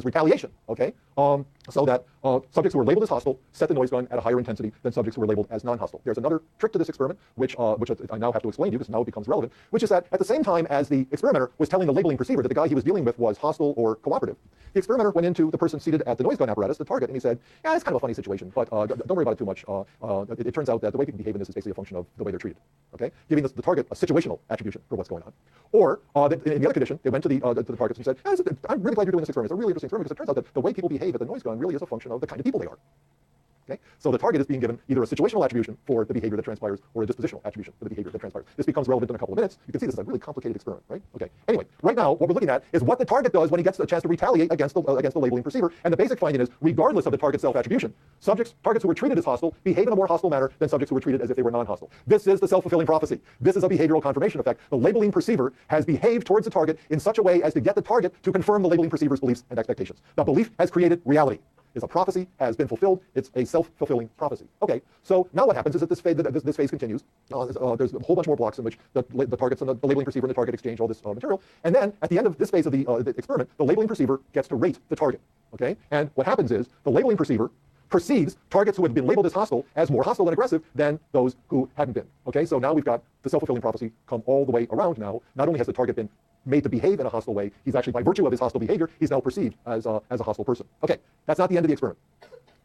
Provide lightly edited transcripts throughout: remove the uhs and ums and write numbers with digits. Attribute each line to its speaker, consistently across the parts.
Speaker 1: is retaliation, okay? So that subjects who are labeled as hostile set the noise gun at a higher intensity than subjects who are labeled as non-hostile. There's another trick to this experiment, which I now have to explain to you because now it becomes relevant, which is that at the same time as the experimenter was telling the labeling perceiver that the guy he was dealing with was hostile or cooperative, the experimenter went into the person seated at the noise gun apparatus, the target, and he said, yeah, it's kind of a funny situation, but don't worry about it too much. It turns out that the way people behave in this is basically a function of the way they're treated, okay? Giving the target a situational attribution for what's going on. Or in the other condition, they went to the targets and said, I'm really glad you're doing this experiment. It's a really interesting experiment because it turns out that the way people behave at the noise gun really is a function of the kind of people they are. Okay? So the target is being given either a situational attribution for the behavior that transpires or a dispositional attribution for the behavior that transpires. This becomes relevant in a couple of minutes. You can see this is a really complicated experiment, right? Okay. Anyway, right now what we're looking at is what the target does when he gets a chance to retaliate against the labeling perceiver. And the basic finding is, regardless of the target self-attribution, targets who were treated as hostile behave in a more hostile manner than subjects who were treated as if they were non-hostile. This is the self-fulfilling prophecy. This is a behavioral confirmation effect. The labeling perceiver has behaved towards the target in such a way as to get the target to confirm the labeling perceiver's beliefs and expectations. The belief has created reality. Is a prophecy has been fulfilled. It's a self-fulfilling prophecy. Okay, so now what happens is that this phase continues. There's a whole bunch more blocks in which the targets and the labeling perceiver and the target exchange all this material. And then at the end of this phase of the experiment, the labeling perceiver gets to rate the target. Okay, and what happens is the labeling perceiver perceives targets who have been labeled as hostile as more hostile and aggressive than those who hadn't been. Okay, so now we've got the self-fulfilling prophecy come all the way around now. Not only has the target been made to behave in a hostile way, he's actually, by virtue of his hostile behavior, he's now perceived as a hostile person. Okay, that's not the end of the experiment.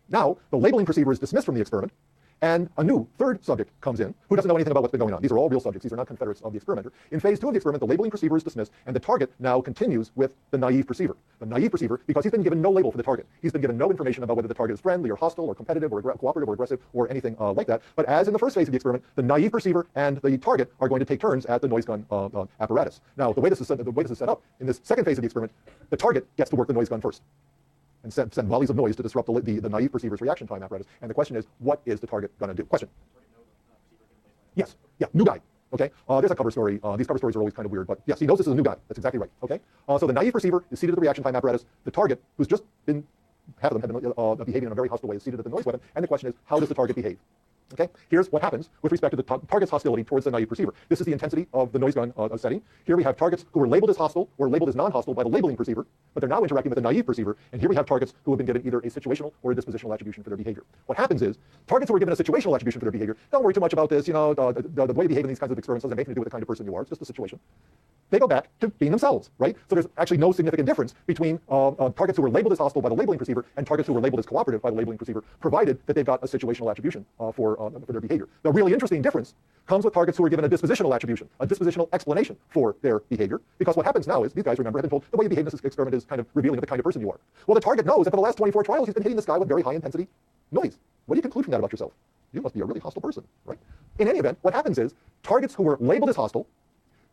Speaker 1: Now, the labeling perceiver is dismissed from the experiment, and a new third subject comes in who doesn't know anything about what's been going on. These are all real subjects. These are not confederates of the experimenter. In phase 2 of the experiment, the labeling perceiver is dismissed, and the target now continues with the naive perceiver. The naive perceiver, because he's been given no label for the target. He's been given no information about whether the target is friendly or hostile or competitive or cooperative or aggressive or anything like that. But as in the first phase of the experiment, the naive perceiver and the target are going to take turns at the noise gun apparatus. Now, the way this is set up, in this second phase of the experiment, the target gets to work the noise gun first and send volleys of noise to disrupt the naive perceiver's reaction time apparatus. And the question is, what is the target going to do? Question? Yes. Yeah, new guy. Okay. There's a cover story. These cover stories are always kind of weird, but yes, he knows this is a new guy. That's exactly right. Okay. So the naive perceiver is seated at the reaction time apparatus. The target, who's just been, half of them have been behaving in a very hostile way, is seated at the noise weapon. And the question is, how does the target behave? Okay, here's what happens with respect to the target's hostility towards the naive perceiver. This is the intensity of the noise gun setting. Here we have targets who are labeled as hostile or labeled as non-hostile by the labeling perceiver, but they're now interacting with the naive perceiver. And here we have targets who have been given either a situational or a dispositional attribution for their behavior. What happens is, targets who are given a situational attribution for their behavior, don't worry too much about this, you know, the way you behave in these kinds of experiments doesn't have anything to do with the kind of person you are, it's just the situation. They go back to being themselves, right? So there's actually no significant difference between targets who were labeled as hostile by the labeling perceiver and targets who were labeled as cooperative by the labeling perceiver, provided that they've got a situational attribution for their behavior. The really interesting difference comes with targets who are given a dispositional attribution, a dispositional explanation for their behavior, because what happens now is, these guys, remember, have been told the way you behave in this experiment is kind of revealing of the kind of person you are. Well, the target knows that for the last 24 trials, he's been hitting this guy with very high intensity noise. What do you conclude from that about yourself? You must be a really hostile person, right? In any event, what happens is, targets who were labeled as hostile,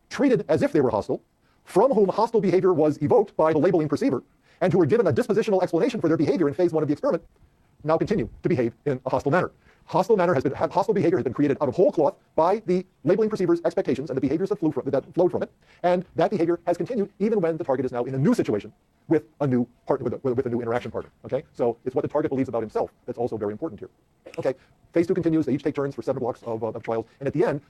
Speaker 1: treated as if they were hostile, from whom hostile behavior was evoked by the labeling perceiver, and who were given a dispositional explanation for their behavior in phase 1 of the experiment, now continue to behave in a hostile manner. Hostile behavior has been created out of whole cloth by the labeling perceiver's expectations and the behaviors that flowed from it, and that behavior has continued even when the target is now in a new situation with a new partner, with a new interaction partner. Okay, so it's what the target believes about himself that's also very important here. Okay, phase 2 continues. They each take turns for 7 blocks of trials, and at the end,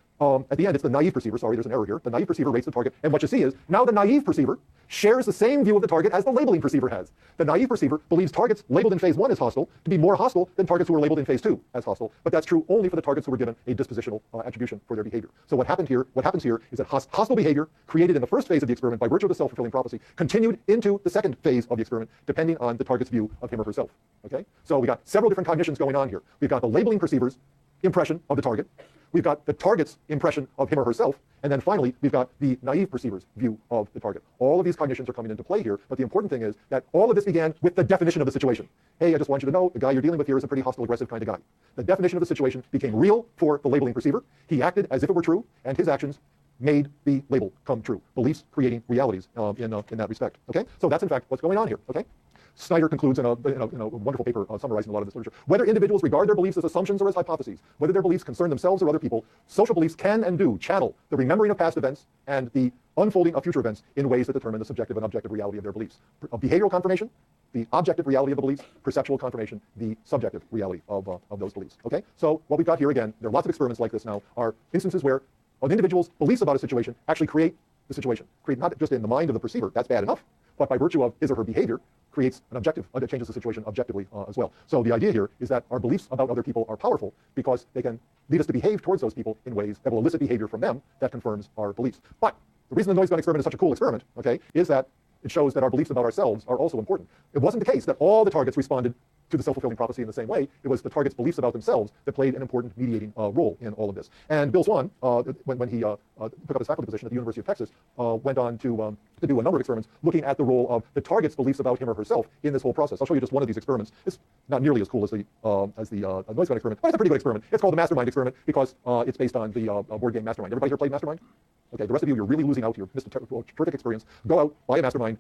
Speaker 1: it's the naive perceiver. Sorry, there's an error here. The naive perceiver rates the target, and what you see is now the naive perceiver shares the same view of the target as the labeling perceiver has. The naive perceiver believes targets labeled in phase 1 as hostile to be more hostile than targets who were labeled in phase 2 as hostile, but that's true only for the targets who were given a dispositional attribution for their behavior. So what happens here is that hostile behavior created in the first phase of the experiment by virtue of the self-fulfilling prophecy continued into the second phase of the experiment, depending on the target's view of him or herself. Okay, so we got several different cognitions going on here. We've got the labeling perceiver's impression of the target. We've got the target's impression of him or herself, and then finally, we've got the naive perceiver's view of the target. All of these cognitions are coming into play here, but the important thing is that all of this began with the definition of the situation. Hey, I just want you to know, the guy you're dealing with here is a pretty hostile, aggressive kind of guy. The definition of the situation became real for the labeling perceiver. He acted as if it were true, and his actions made the label come true. Beliefs creating realities in that respect. Okay, so that's in fact what's going on here. Okay. Snyder concludes in a wonderful paper summarizing a lot of this literature. Whether individuals regard their beliefs as assumptions or as hypotheses, whether their beliefs concern themselves or other people, social beliefs can and do channel the remembering of past events and the unfolding of future events in ways that determine the subjective and objective reality of their beliefs. Behavioral confirmation, the objective reality of the beliefs; perceptual confirmation, the subjective reality of those beliefs. Okay, so what we've got here, again, there are lots of experiments like this now, are instances where an individual's beliefs about a situation actually create the situation, create not just in the mind of the perceiver, that's bad enough, but by virtue of his or her behavior, creates an objective, that changes the situation objectively as well. So the idea here is that our beliefs about other people are powerful because they can lead us to behave towards those people in ways that will elicit behavior from them that confirms our beliefs. But the reason the noise gun experiment is such a cool experiment, okay, is that it shows that our beliefs about ourselves are also important. It wasn't the case that all the targets responded to the self-fulfilling prophecy in the same way. It was the target's beliefs about themselves that played an important mediating role in all of this. And Bill Swan, when he took up his faculty position at the University of Texas, went on to do a number of experiments looking at the role of the target's beliefs about him or herself in this whole process. I'll show you just one of these experiments. It's not nearly as cool as the noise gun experiment, but it's a pretty good experiment. It's called the Mastermind experiment because it's based on the board game Mastermind. Everybody here played Mastermind? Okay, the rest of you, you're really losing out here. Missed a terrific experience. Go out, buy a Mastermind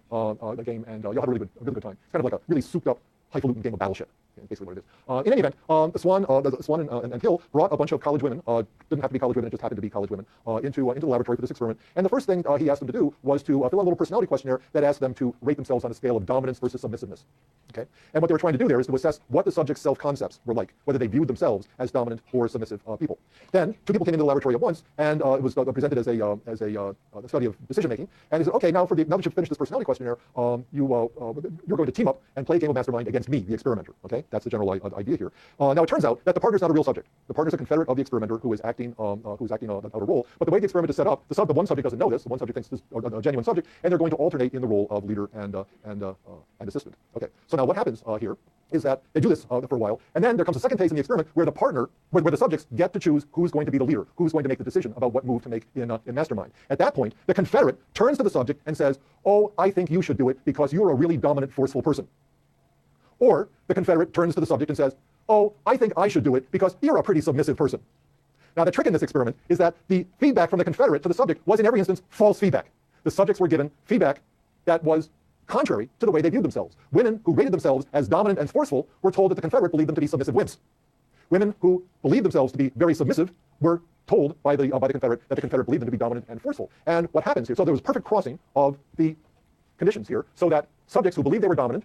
Speaker 1: game, and you'll have a really good time. It's kind of like a really souped up, highfalutin game of Battleship. Basically what it is. In any event, Swan and Hill brought a bunch of college women, didn't have to be college women, it just happened to be college women, into the laboratory for this experiment. And the first thing he asked them to do was to fill out a little personality questionnaire that asked them to rate themselves on a scale of dominance versus submissiveness. Okay? And what they were trying to do there is to assess what the subject's self-concepts were like, whether they viewed themselves as dominant or submissive people. Then two people came into the laboratory at once, and it was presented as a study of decision-making. And he said, okay, now that you've finished this personality questionnaire, you're going to team up and play a game of Mastermind against me, the experimenter. Okay? That's the general idea here. Now it turns out that the partner's not a real subject. The partner's a confederate of the experimenter who is acting out a role. But the way the experiment is set up, the one subject doesn't know this. The one subject thinks this is a genuine subject, and they're going to alternate in the role of leader and assistant. Okay. So now what happens here is that they do this for a while, and then there comes a second phase in the experiment where the partner, where the subjects get to choose who's going to be the leader, who's going to make the decision about what move to make in Mastermind. At that point, the confederate turns to the subject and says, "Oh, I think you should do it because you're a really dominant, forceful person." Or the confederate turns to the subject and says, "Oh, I think I should do it because you're a pretty submissive person." Now, the trick in this experiment is that the feedback from the confederate to the subject was in every instance false feedback. The subjects were given feedback that was contrary to the way they viewed themselves. Women who rated themselves as dominant and forceful were told that the confederate believed them to be submissive wimps. Women who believed themselves to be very submissive were told by the confederate that the confederate believed them to be dominant and forceful. And what happens here, so there was perfect crossing of the conditions here, so that subjects who believed they were dominant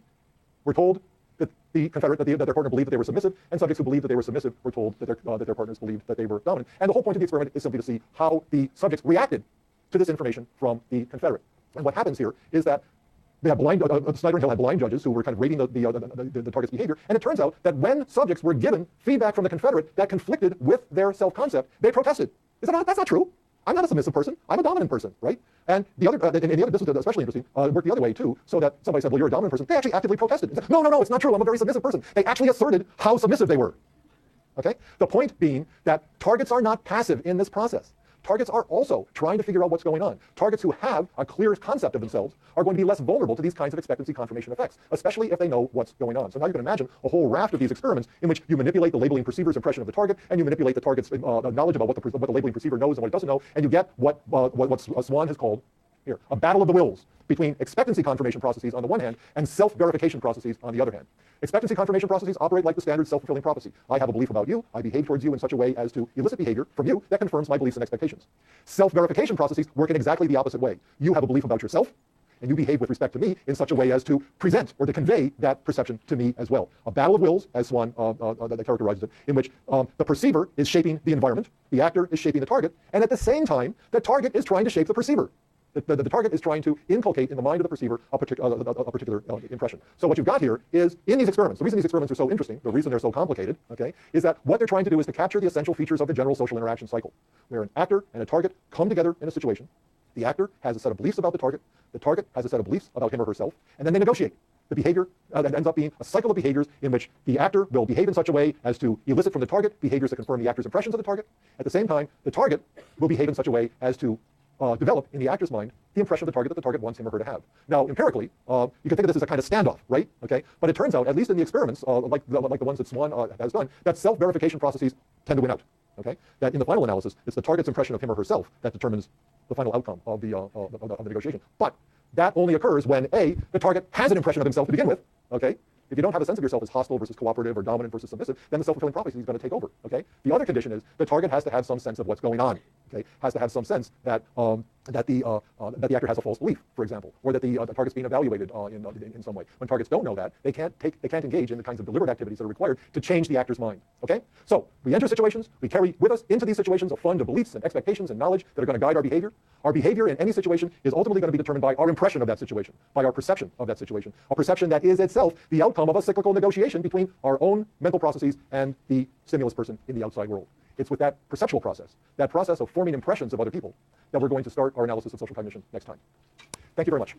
Speaker 1: were told that the confederate, that their partner believed that they were submissive, and subjects who believed that they were submissive were told that their partners believed that they were dominant. And the whole point of the experiment is simply to see how the subjects reacted to this information from the confederate. And what happens here is that they had Snyder and Hill had blind judges who were kind of rating the target's behavior, and it turns out that when subjects were given feedback from the confederate that conflicted with their self-concept, they protested. That's not true. I'm not a submissive person. I'm a dominant person, right? And the other, this was especially interesting, worked the other way too, so that somebody said, well, you're a dominant person. They actually actively protested. And said, no, it's not true. I'm a very submissive person. They actually asserted how submissive they were. Okay? The point being that targets are not passive in this process. Targets are also trying to figure out what's going on. Targets who have a clear concept of themselves are going to be less vulnerable to these kinds of expectancy confirmation effects, especially if they know what's going on. So now you can imagine a whole raft of these experiments in which you manipulate the labeling perceiver's impression of the target, and you manipulate the target's knowledge about what the labeling perceiver knows and what it doesn't know, and you get what Swan has called here a battle of the wills between expectancy confirmation processes on the one hand and self-verification processes on the other hand. Expectancy confirmation processes operate like the standard self-fulfilling prophecy. I have a belief about you. I behave towards you in such a way as to elicit behavior from you that confirms my beliefs and expectations. Self-verification processes work in exactly the opposite way. You have a belief about yourself, and you behave with respect to me in such a way as to present or to convey that perception to me as well. A battle of wills, as Swan that characterizes it, in which the perceiver is shaping the environment, the actor is shaping the target, and at the same time, the target is trying to shape the perceiver. The target is trying to inculcate in the mind of the perceiver a particular impression. So what you've got here is, in these experiments, the reason these experiments are so interesting, the reason they're so complicated, okay, is that what they're trying to do is to capture the essential features of the general social interaction cycle, where an actor and a target come together in a situation. The actor has a set of beliefs about the target has a set of beliefs about him or herself, and then they negotiate. The behavior that ends up being a cycle of behaviors in which the actor will behave in such a way as to elicit from the target behaviors that confirm the actor's impressions of the target. At the same time, the target will behave in such a way as to develop in the actor's mind the impression of the target that the target wants him or her to have. Now, empirically, you can think of this as a kind of standoff, right? Okay, but it turns out, at least in the experiments, like the ones that Swan has done, that self-verification processes tend to win out. Okay, that in the final analysis, it's the target's impression of him or herself that determines the final outcome of the negotiation. But that only occurs when A, the target has an impression of himself to begin with. Okay. If you don't have a sense of yourself as hostile versus cooperative or dominant versus submissive, then the self-fulfilling prophecy is going to take over. Okay. The other condition is the target has to have some sense of what's going on. okay, has to have some sense that that the actor has a false belief, for example, or that the target's being evaluated in some way. When targets don't know that, they can't engage in the kinds of deliberate activities that are required to change the actor's mind. Okay, so we enter situations, we carry with us into these situations a fund of beliefs and expectations and knowledge that are going to guide our behavior. Our behavior in any situation is ultimately going to be determined by our impression of that situation, by our perception of that situation, a perception that is itself the outcome of a cyclical negotiation between our own mental processes and the stimulus person in the outside world. It's with that perceptual process, that process of forming impressions of other people, that we're going to start our analysis of social cognition next time. Thank you very much.